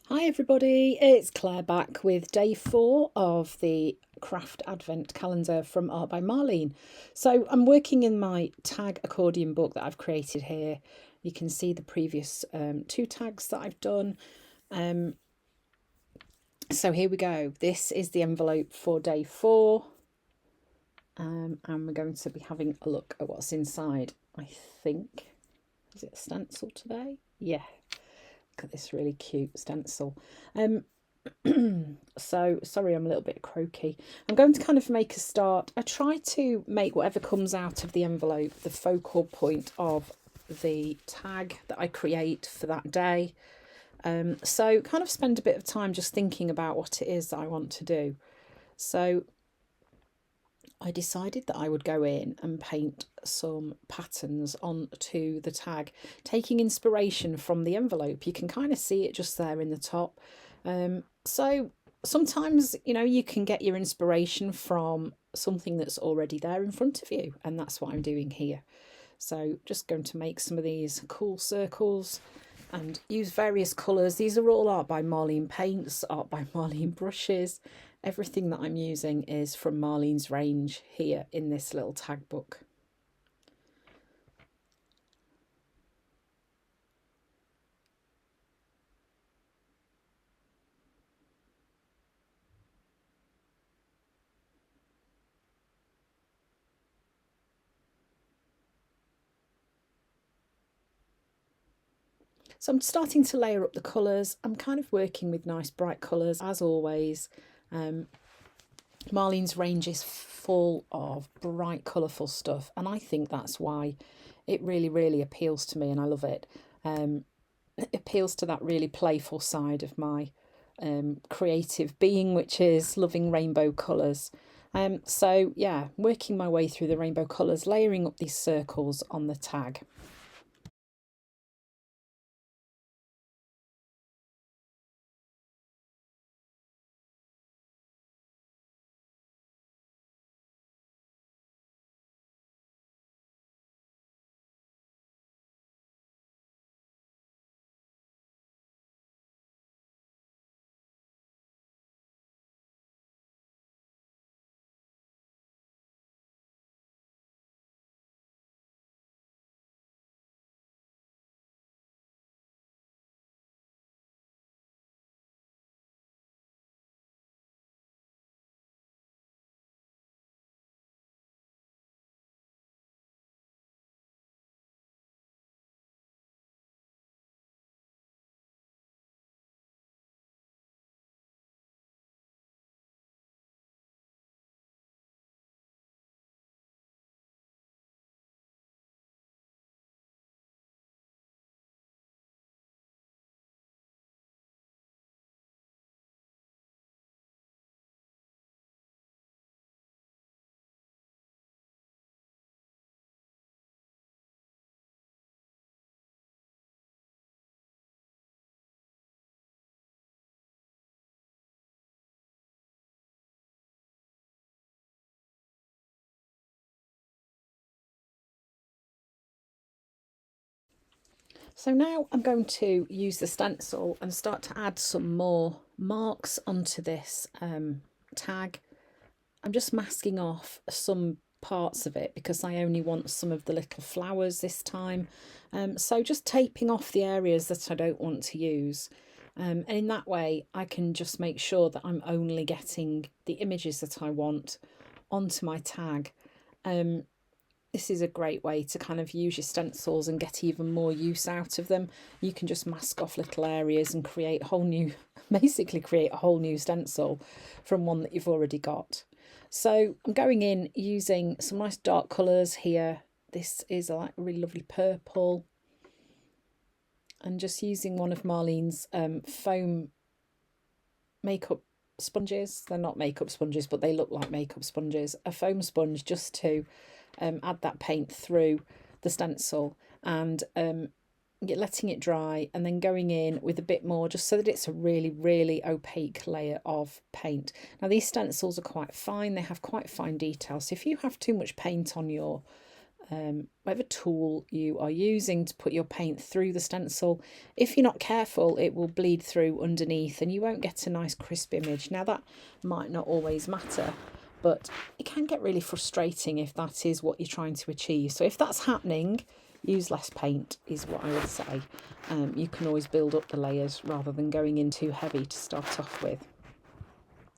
Hi everybody, it's Claire back with day 4 of the craft advent calendar from Art by Marlene. So I'm working in my tag accordion book that I've created here. You can see the previous 2 tags that I've done. So here we go. This is the envelope for day 4. And we're going to be having a look at what's inside. I think, is it a stencil today? Yeah. Look at this really cute stencil. So sorry I'm a little bit croaky. I'm going to kind of make a start. I try to make whatever comes out of the envelope the focal point of the tag that I create for that day. So kind of spend a bit of time just thinking about what it is that I want to do. So I decided that I would go in and paint some patterns onto the tag, taking inspiration from the envelope. You can kind of see it just there in the top. So sometimes, you can get your inspiration from something that's already there in front of you, and that's what I'm doing here. So just going to make some of these cool circles and use various colours. These are all Art by Marlene paints, Art by Marlene brushes. Everything that I'm using is from Marlene's range here in this little tag book. So I'm starting to layer up the colours. I'm kind of working with nice bright colours as always. Marlene's range is full of bright colourful stuff, and I think that's why it really appeals to me, and I love it. It appeals to that really playful side of my creative being, which is loving rainbow colours. So yeah, working my way through the rainbow colours, layering up these circles on the tag. So now I'm going to use the stencil and start to add some more marks onto this tag. I'm just masking off some parts of it because I only want some of the little flowers this time. So just taping off the areas that I don't want to use. And in that way, I can just make sure that I'm only getting the images that I want onto my tag. This is a great way to kind of use your stencils and get even more use out of them. You can just mask off little areas and create a whole new, basically create a whole new stencil from one that you've already got. So I'm going in using some nice dark colours here. This is a really lovely purple. And just using one of Marlene's foam makeup sponges. They're not makeup sponges, but they look like makeup sponges. A foam sponge just to add that paint through the stencil and letting it dry, and then going in with a bit more just so that it's a really opaque layer of paint. Now these stencils are quite fine, they have quite fine detail, so if you have too much paint on your whatever tool you are using to put your paint through the stencil. If you're not careful, it will bleed through underneath and you won't get a nice crisp image. Now that might not always matter, but it can get really frustrating if that is what you're trying to achieve. So if that's happening, use less paint is what I would say. You can always build up the layers rather than going in too heavy to start off with.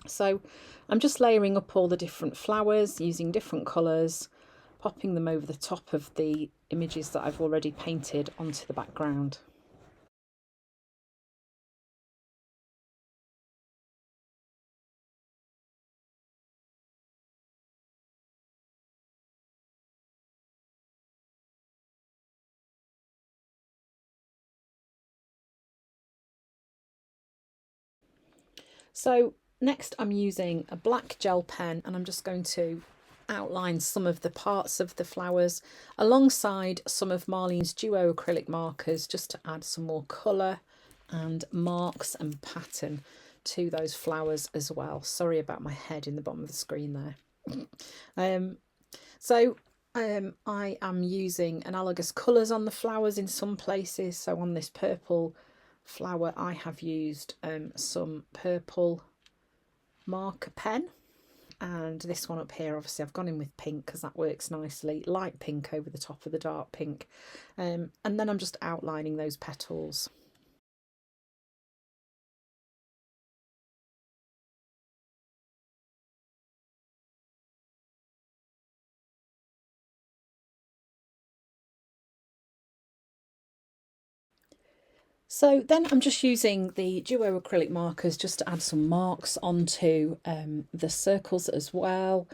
So I'm just layering up all the different flowers using different colours, popping them over the top of the images that I've already painted onto the background. So next I'm using a black gel pen and I'm just going to outline some of the parts of the flowers alongside some of Marlene's duo acrylic markers just to add some more colour and marks and pattern to those flowers as well. Sorry about my head in the bottom of the screen there. I am using analogous colours on the flowers in some places. So on this purple flower I have used some purple marker pen, and this one up here obviously I've gone in with pink because that works nicely, light pink over the top of the dark pink, and then I'm just outlining those petals. So then I'm just using the duo acrylic markers just to add some marks onto the circles as well.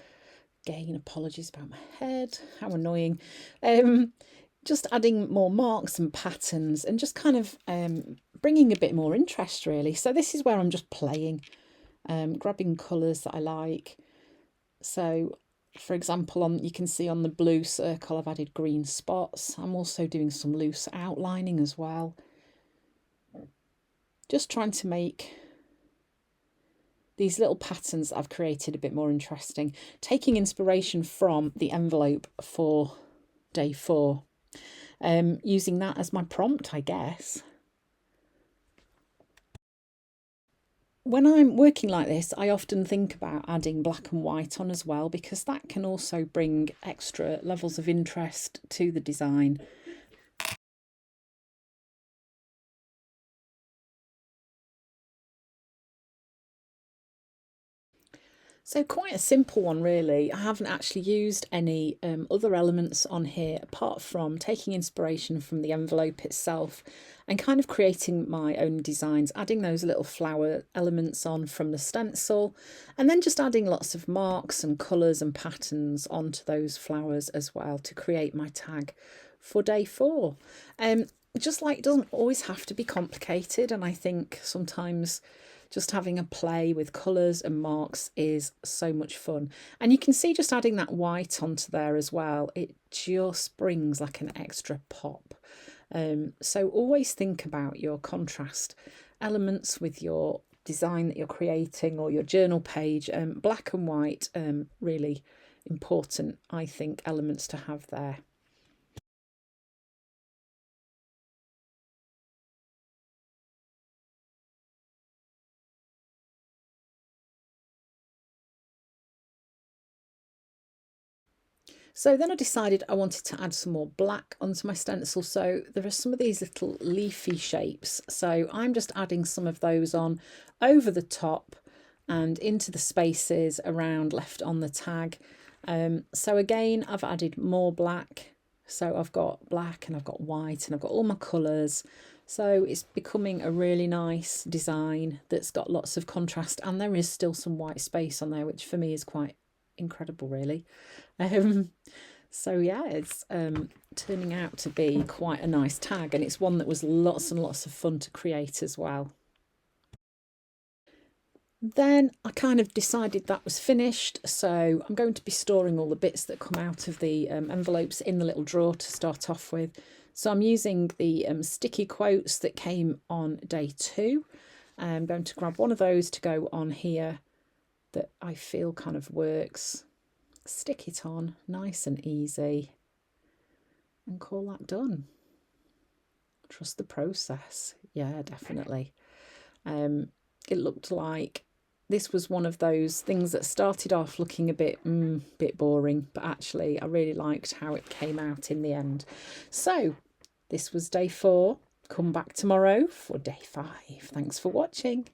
Again, apologies about my head, how annoying. Just adding more marks and patterns and just kind of bringing a bit more interest really. So this is where I'm just playing, grabbing colours that I like. So for example, you can see on the blue circle I've added green spots. I'm also doing some loose outlining as well. Just trying to make these little patterns that I've created a bit more interesting, taking inspiration from the envelope for day 4, using that as my prompt, I guess. When I'm working like this, I often think about adding black and white on as well, because that can also bring extra levels of interest to the design. So quite a simple one really. I haven't actually used any other elements on here apart from taking inspiration from the envelope itself and kind of creating my own designs, adding those little flower elements on from the stencil and then just adding lots of marks and colours and patterns onto those flowers as well to create my tag for day 4. Just like it doesn't always have to be complicated, and I think sometimes just having a play with colours and marks is so much fun. And you can see just adding that white onto there as well, it just brings like an extra pop. So always think about your contrast elements with your design that you're creating or your journal page. Black and white, really important, I think, elements to have there. So then I decided I wanted to add some more black onto my stencil. So there are some of these little leafy shapes. So I'm just adding some of those on over the top and into the spaces around left on the tag. So again, I've added more black. So I've got black and I've got white and I've got all my colours. So it's becoming a really nice design that's got lots of contrast, and there is still some white space on there, which for me is quite incredible really. So yeah, it's turning out to be quite a nice tag, and it's one that was lots and lots of fun to create as well. Then I kind of decided that was finished, so I'm going to be storing all the bits that come out of the envelopes in the little drawer to start off with. So I'm using the sticky quotes that came on day 2. I'm going to grab one of those to go on here that I feel kind of works. Stick it on nice and easy. and call that done. Trust the process. Yeah, definitely. It looked like this was one of those things that started off looking a bit boring, but actually I really liked how it came out in the end. So this was day 4. Come back tomorrow for day 5. Thanks for watching.